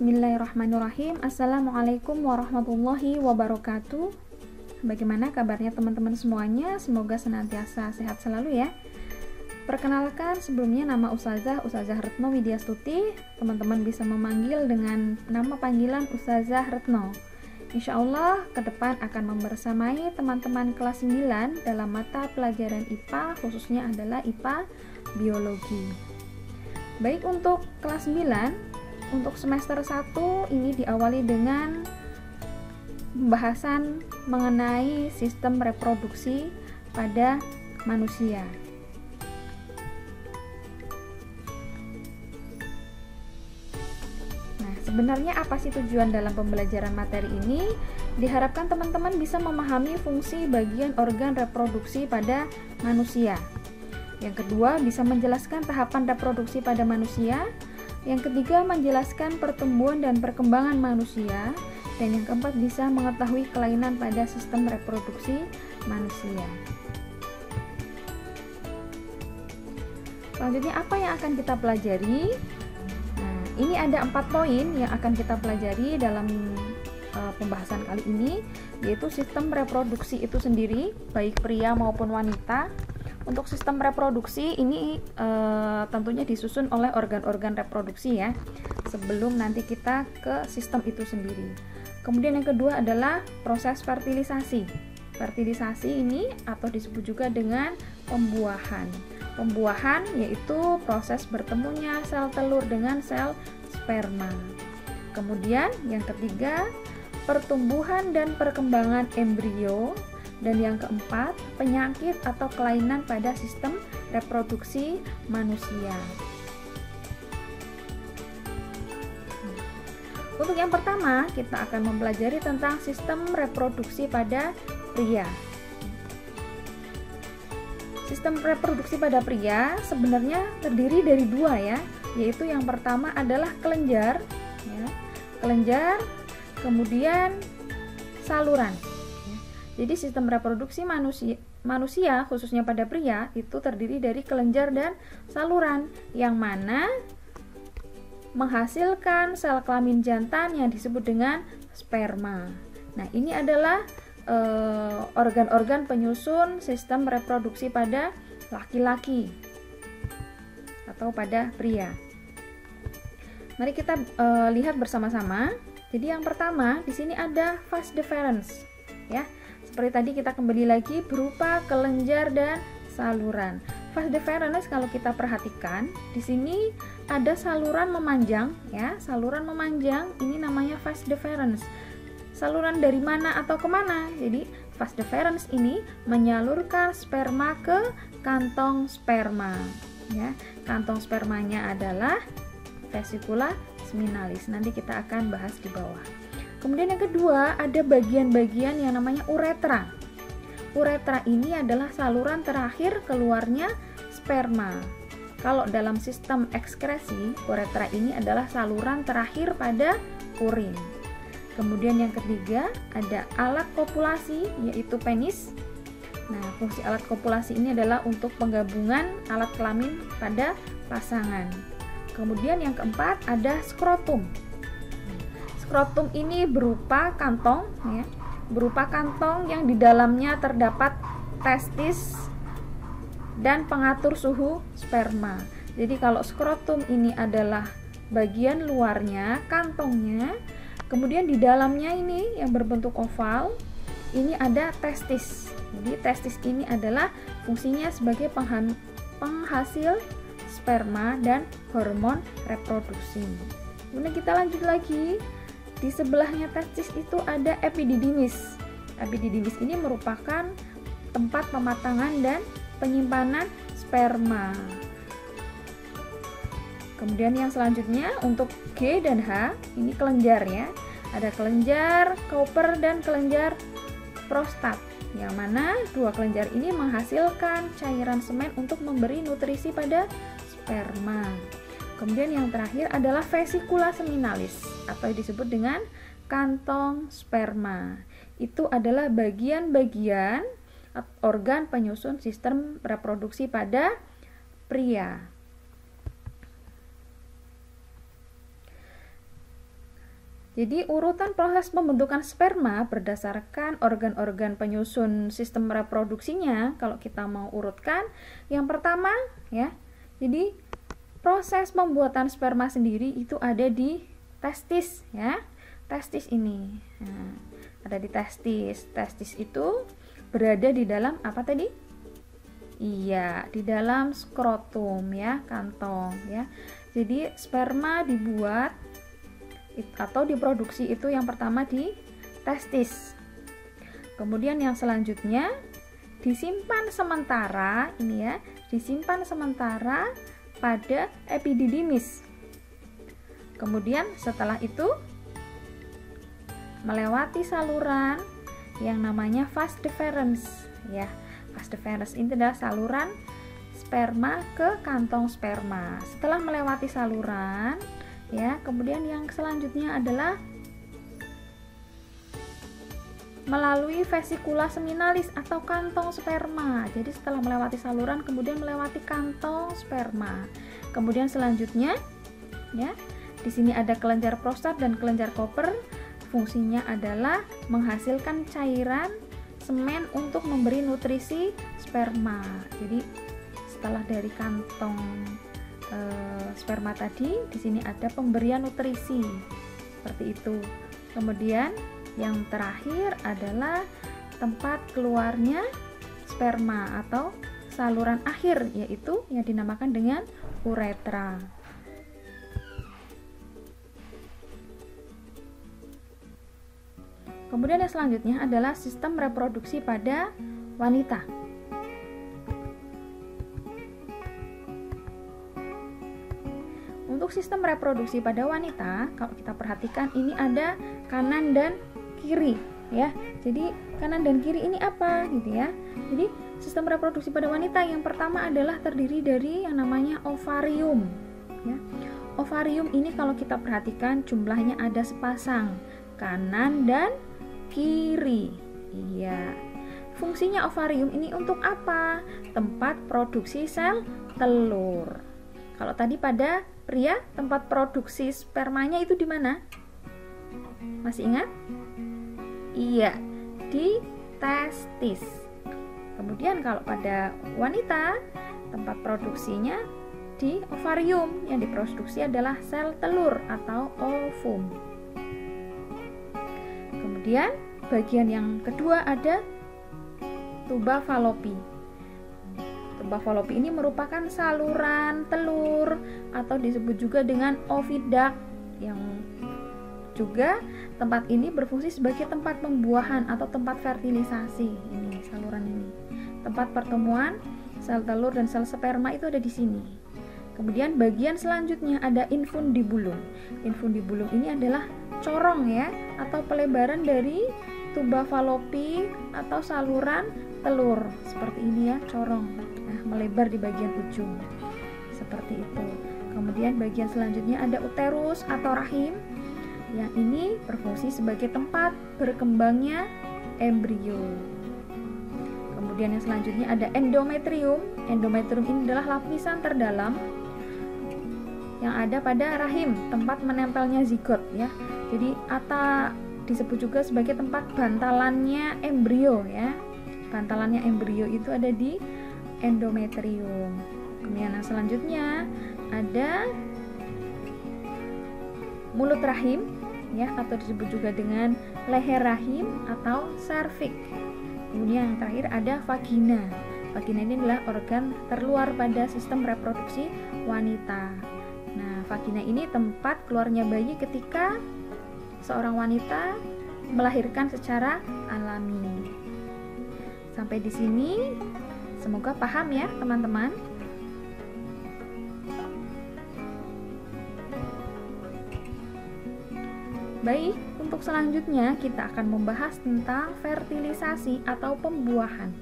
Bismillahirrahmanirrahim. Assalamualaikum warahmatullahi wabarakatuh. Bagaimana kabarnya teman-teman semuanya? Semoga senantiasa sehat selalu ya. Perkenalkan, sebelumnya nama Ustazah Retno Widyastuti. Teman-teman bisa memanggil dengan nama panggilan Ustazah Retno. Insya Allah ke depan akan membersamai teman-teman kelas 9 dalam mata pelajaran IPA, khususnya adalah IPA Biologi. Baik, untuk kelas 9, untuk semester 1 ini diawali dengan pembahasan mengenai sistem reproduksi pada manusia. Nah, sebenarnya apa sih tujuan dalam pembelajaran materi ini? Diharapkan teman-teman bisa memahami fungsi bagian organ reproduksi pada manusia. Yang kedua, bisa menjelaskan tahapan reproduksi pada manusia. Yang ketiga, menjelaskan pertumbuhan dan perkembangan manusia. Dan yang keempat, bisa mengetahui kelainan pada sistem reproduksi manusia. Selanjutnya, apa yang akan kita pelajari? Nah, ini ada 4 poin yang akan kita pelajari dalam pembahasan kali ini, yaitu sistem reproduksi itu sendiri, baik pria maupun wanita. Untuk sistem reproduksi ini tentunya disusun oleh organ-organ reproduksi ya, sebelum nanti kita ke sistem itu sendiri. Kemudian yang kedua adalah proses fertilisasi. Fertilisasi ini atau disebut juga dengan pembuahan. Pembuahan yaitu proses bertemunya sel telur dengan sel sperma. Kemudian yang ketiga, pertumbuhan dan perkembangan embrio. Dan yang keempat, penyakit atau kelainan pada sistem reproduksi manusia. Untuk yang pertama, kita akan mempelajari tentang sistem reproduksi pada pria. Sistem reproduksi pada pria sebenarnya terdiri dari 2 ya, yaitu yang pertama adalah kelenjar, ya. Kelenjar, kemudian saluran. Jadi sistem reproduksi manusia khususnya pada pria itu terdiri dari kelenjar dan saluran, yang mana menghasilkan sel kelamin jantan yang disebut dengan sperma. Nah, ini adalah organ-organ penyusun sistem reproduksi pada laki-laki atau pada pria. Mari kita lihat bersama-sama. Jadi yang pertama di sini ada vas deferens, ya. Seperti tadi kita kembali lagi berupa kelenjar dan saluran. Vas deferens kalau kita perhatikan di sini ada saluran memanjang ya, saluran memanjang ini namanya vas deferens. Saluran dari mana atau kemana? Jadi vas deferens ini menyalurkan sperma ke kantong sperma ya. Kantong spermanya adalah vesicula seminalis. Nanti kita akan bahas di bawah. Kemudian yang kedua, ada bagian-bagian yang namanya uretra. Uretra ini adalah saluran terakhir keluarnya sperma. Kalau dalam sistem ekskresi, uretra ini adalah saluran terakhir pada urin. Kemudian yang ketiga, ada alat kopulasi, yaitu penis. Nah, fungsi alat kopulasi ini adalah untuk penggabungan alat kelamin pada pasangan. Kemudian yang keempat, ada skrotum. Skrotum ini berupa kantong ya, berupa kantong yang di dalamnya terdapat testis dan pengatur suhu sperma. Jadi kalau skrotum ini adalah bagian luarnya, kantongnya, kemudian di dalamnya ini yang berbentuk oval, ini ada testis. Jadi testis ini adalah fungsinya sebagai penghasil sperma dan hormon reproduksi. Kemudian kita lanjut lagi. Di sebelahnya testis itu ada epididymis. Epididymis ini merupakan tempat pematangan dan penyimpanan sperma. Kemudian yang selanjutnya untuk G dan H, ini kelenjar ya. Ada kelenjar Cowper dan kelenjar prostat, yang mana 2 kelenjar ini menghasilkan cairan semen untuk memberi nutrisi pada sperma. Kemudian yang terakhir adalah vesicula seminalis atau disebut dengan kantong sperma. Itu adalah bagian-bagian organ penyusun sistem reproduksi pada pria. Jadi urutan proses pembentukan sperma berdasarkan organ-organ penyusun sistem reproduksinya. Kalau kita mau urutkan, yang pertama ya. Jadi proses pembuatan sperma sendiri itu ada di testis ya. Testis ini. Nah, ada di testis. Testis itu berada di dalam apa tadi? Iya, di dalam skrotum ya, kantong ya. Jadi sperma dibuat atau diproduksi itu yang pertama di testis. Kemudian yang selanjutnya disimpan sementara, ini ya, disimpan sementara pada epididymis. Kemudian setelah itu melewati saluran yang namanya vas deferens ya. Vas deferens ini adalah saluran sperma ke kantong sperma. Setelah melewati saluran ya, kemudian yang selanjutnya adalah melalui vesikula seminalis atau kantong sperma. Jadi setelah melewati saluran kemudian melewati kantong sperma. Kemudian selanjutnya ya, di sini ada kelenjar prostat dan kelenjar Koper. Fungsinya adalah menghasilkan cairan semen untuk memberi nutrisi sperma. Jadi setelah dari kantong sperma tadi, di sini ada pemberian nutrisi seperti itu. Kemudian yang terakhir adalah tempat keluarnya sperma atau saluran akhir, yaitu yang dinamakan dengan uretra. Kemudian yang selanjutnya adalah sistem reproduksi pada wanita. Untuk sistem reproduksi pada wanita, kalau kita perhatikan ini ada kanan dan kiri ya. Jadi kanan dan kiri ini apa gitu ya. Jadi sistem reproduksi pada wanita yang pertama adalah terdiri dari yang namanya ovarium ya. Ovarium ini kalau kita perhatikan jumlahnya ada sepasang, kanan dan kiri. Iya. Fungsinya ovarium ini untuk apa? Tempat produksi sel telur. Kalau tadi pada pria, tempat produksi spermanya itu di mana? Masih ingat? Iya, di testis. Kemudian kalau pada wanita, tempat produksinya di ovarium. Yang diproduksi adalah sel telur atau ovum. Kemudian bagian yang kedua ada tuba fallopi. Tuba fallopi ini merupakan saluran telur atau disebut juga dengan oviduct, yang juga tempat ini berfungsi sebagai tempat pembuahan atau tempat fertilisasi. Ini saluran ini. Tempat pertemuan sel telur dan sel sperma itu ada di sini. Kemudian bagian selanjutnya ada infundibulum. Infundibulum ini adalah corong ya, atau pelebaran dari tuba fallopi atau saluran telur. Seperti ini ya, corong. Nah, melebar di bagian ujung. Seperti itu. Kemudian bagian selanjutnya ada uterus atau rahim. Yang ini berfungsi sebagai tempat berkembangnya embrio. Kemudian yang selanjutnya ada endometrium. Endometrium ini adalah lapisan terdalam yang ada pada rahim, tempat menempelnya zigot ya. Jadi atau disebut juga sebagai tempat bantalannya embrio ya. Bantalannya embrio itu ada di endometrium. Kemudian yang selanjutnya ada mulut rahim ya, atau disebut juga dengan leher rahim atau serviks. Kemudian yang terakhir ada vagina. Vagina ini adalah organ terluar pada sistem reproduksi wanita. Nah, vagina ini tempat keluarnya bayi ketika seorang wanita melahirkan secara alami. Sampai di sini semoga paham ya, teman-teman. Baik, untuk selanjutnya kita akan membahas tentang fertilisasi atau pembuahan.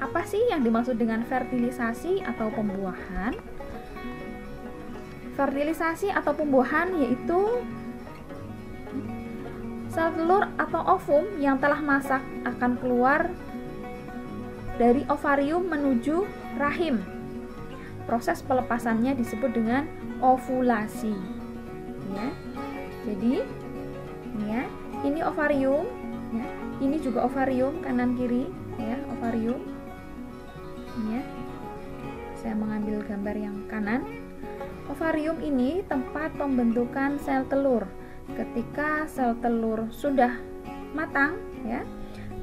Apa sih yang dimaksud dengan fertilisasi atau pembuahan? Fertilisasi atau pembuahan yaitu sel telur atau ovum yang telah masak akan keluar dari ovarium menuju rahim. Proses pelepasannya disebut dengan ovulasi. Ya. Jadi ini ya, ini ovarium ya. Ini juga ovarium, kanan kiri ya, ovarium. Ini ya. Saya mengambil gambar yang kanan. Ovarium ini tempat pembentukan sel telur. Ketika sel telur sudah matang ya,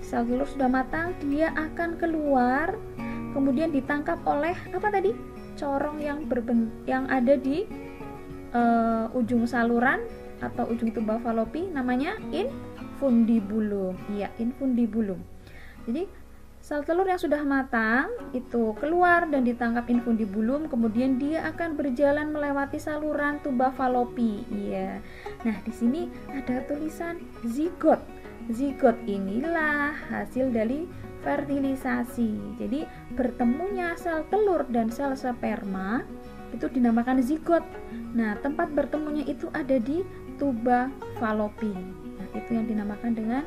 sel telur sudah matang, dia akan keluar, kemudian ditangkap oleh apa tadi? Corong yang ada di ujung saluran atau ujung tuba falopi, namanya infundibulum. Iya, infundibulum. Jadi sel telur yang sudah matang itu keluar dan ditangkap infundibulum, kemudian dia akan berjalan melewati saluran tuba falopi. Iya. Nah, di sini ada tulisan zigot. Zigot inilah hasil dari fertilisasi. Jadi bertemunya sel telur dan sel sperma itu dinamakan zigot. Nah, tempat bertemunya itu ada di tuba falopi. Nah, itu yang dinamakan dengan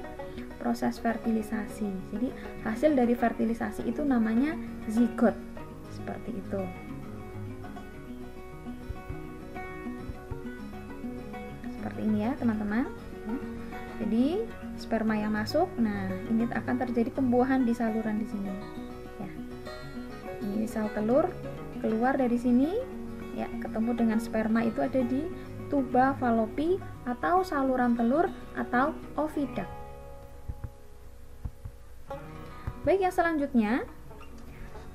proses fertilisasi. Jadi hasil dari fertilisasi itu namanya zigot. Seperti itu. Seperti ini ya, teman-teman. Jadi sperma yang masuk, nah ini akan terjadi pembuahan di saluran di sini. Ya. Ini sel telur keluar dari sini, ya, ketemu dengan sperma itu ada di tuba falopi atau saluran telur atau oviduct. Baik, yang selanjutnya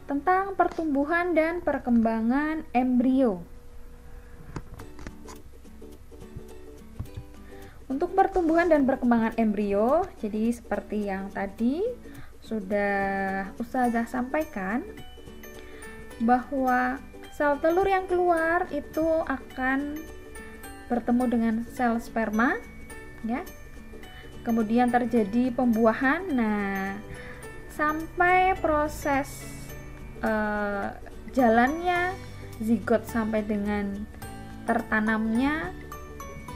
tentang pertumbuhan dan perkembangan embrio. Untuk pertumbuhan dan perkembangan embrio, jadi seperti yang tadi sudah Ustazah sampaikan, bahwa sel telur yang keluar itu akan bertemu dengan sel sperma, ya. Kemudian terjadi pembuahan. Nah, sampai proses jalannya zigot sampai dengan tertanamnya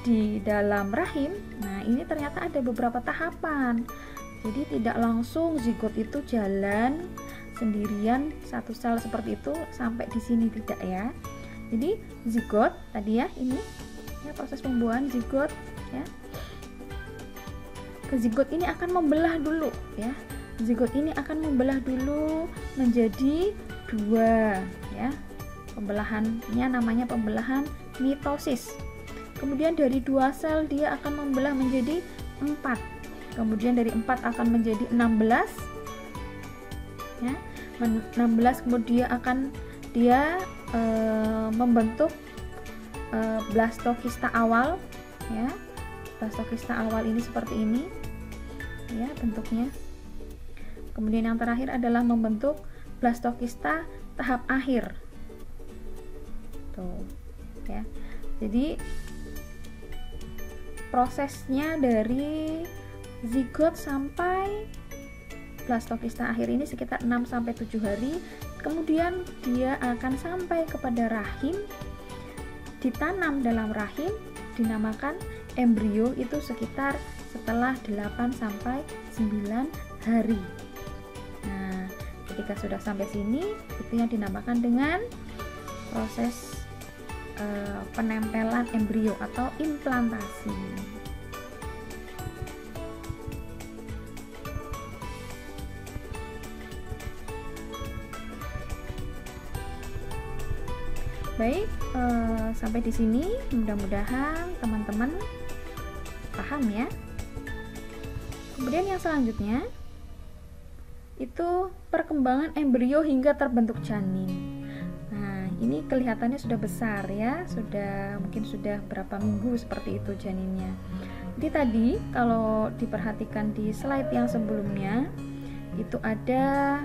di dalam rahim. Nah, ini ternyata ada beberapa tahapan. Jadi tidak langsung zigot itu jalan sendirian satu sel seperti itu sampai di sini, tidak ya. Jadi zigot tadi ya, ini ya proses pembuahan zigot ya. Zigot ini akan membelah dulu ya. Zigot ini akan membelah dulu menjadi dua ya. Pembelahannya namanya pembelahan mitosis. Kemudian dari dua sel dia akan membelah menjadi 4. Kemudian dari 4 akan menjadi 16. Ya. 16 kemudian akan dia membentuk blastokista awal ya. Blastokista awal ini seperti ini. Ya, bentuknya. Kemudian yang terakhir adalah membentuk blastokista tahap akhir. Tuh, ya. Jadi prosesnya dari zigot sampai blastokista akhir ini sekitar 6-7 hari. Kemudian dia akan sampai kepada rahim, ditanam dalam rahim, dinamakan embrio itu sekitar setelah 8-9 hari. Nah, ketika sudah sampai sini, itu yang dinamakan dengan proses penempelan embrio atau implantasi. Baik, sampai di sini mudah-mudahan teman-teman paham ya. Kemudian yang selanjutnya itu perkembangan embrio hingga terbentuk janin. Nah, ini kelihatannya sudah besar ya, mungkin sudah berapa minggu seperti itu janinnya. Jadi tadi kalau diperhatikan di slide yang sebelumnya itu ada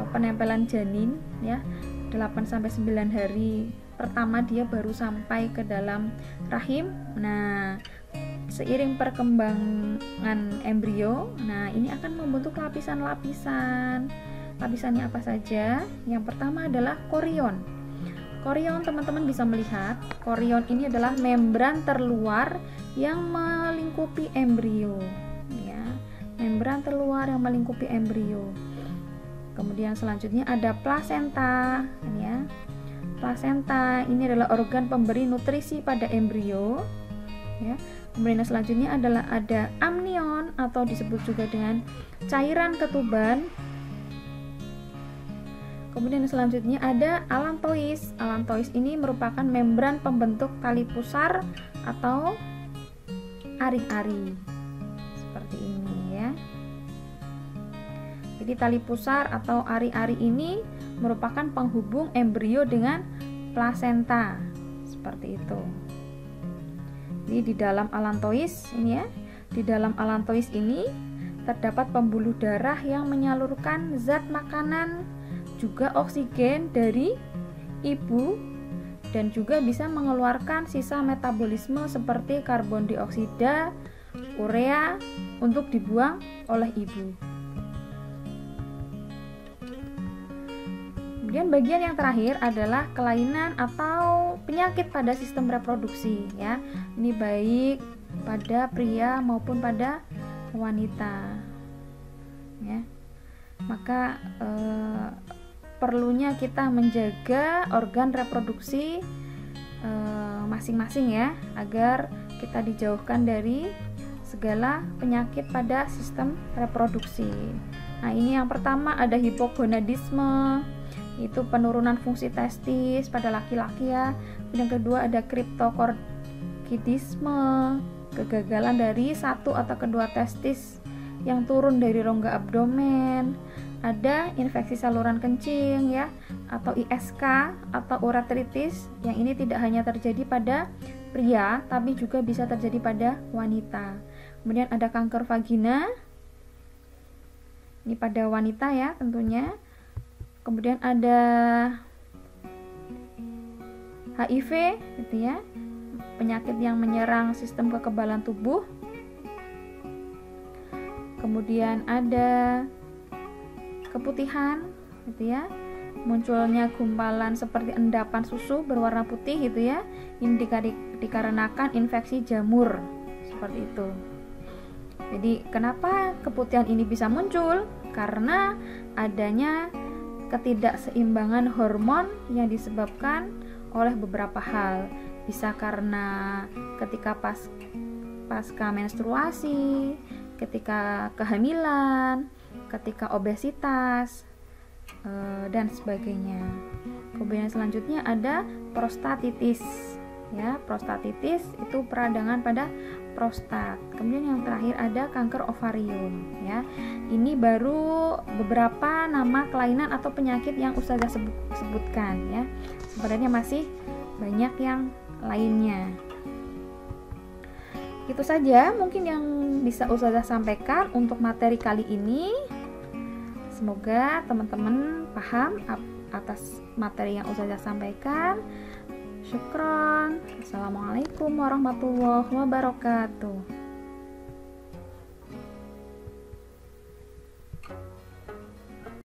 penempelan janin ya, 8-9 hari pertama dia baru sampai ke dalam rahim. Nah, seiring perkembangan embrio, nah ini akan membentuk lapisan-lapisan. Lapisannya apa saja? Yang pertama adalah korion. Korion, teman-teman bisa melihat, korion ini adalah membran terluar yang melingkupi embrio, ya. Membran terluar yang melingkupi embrio. Kemudian selanjutnya ada plasenta, ya. Plasenta ini adalah organ pemberi nutrisi pada embrio. ya. Kemudian yang selanjutnya adalah ada amnion atau disebut juga dengan cairan ketuban. Kemudian selanjutnya ada alantois. Alantois ini merupakan membran pembentuk tali pusar atau ari-ari. Seperti ini ya. Jadi tali pusar atau ari-ari ini merupakan penghubung embrio dengan plasenta. Seperti itu. Jadi di dalam alantois ini ya, di dalam alantois ini terdapat pembuluh darah yang menyalurkan zat makanan juga oksigen dari ibu dan juga bisa mengeluarkan sisa metabolisme seperti karbon dioksida, urea untuk dibuang oleh ibu. Kemudian bagian yang terakhir adalah kelainan atau penyakit pada sistem reproduksi ya. Ini baik pada pria maupun pada wanita. Ya. Maka perlunya kita menjaga organ reproduksi masing-masing ya, agar kita dijauhkan dari segala penyakit pada sistem reproduksi. Nah, ini yang pertama ada hipogonadisme, itu penurunan fungsi testis pada laki-laki ya. Yang kedua ada kriptokorkidisme, kegagalan dari satu atau kedua testis yang turun dari rongga abdomen. Ada infeksi saluran kencing ya, atau ISK atau uretritis, yang ini tidak hanya terjadi pada pria tapi juga bisa terjadi pada wanita. Kemudian ada kanker vagina, ini pada wanita ya tentunya. Kemudian ada HIV gitu ya, penyakit yang menyerang sistem kekebalan tubuh. Kemudian ada keputihan gitu ya, munculnya gumpalan seperti endapan susu berwarna putih gitu ya. Ini dikarenakan infeksi jamur seperti itu. Jadi kenapa keputihan ini bisa muncul? Karena adanya ketidakseimbangan hormon yang disebabkan oleh beberapa hal. Bisa karena ketika pasca menstruasi, ketika kehamilan, ketika obesitas, dan sebagainya. Kemudian selanjutnya ada prostatitis ya. Prostatitis itu peradangan pada prostat. Kemudian yang terakhir ada kanker ovarium ya. Ini baru beberapa nama kelainan atau penyakit yang Ustazah sebutkan ya. Sebenarnya masih banyak yang lainnya. Itu saja mungkin yang bisa Ustazah sampaikan untuk materi kali ini. Semoga teman-teman paham atas materi yang Ustazah sampaikan. Syukron. Assalamualaikum warahmatullahi wabarakatuh.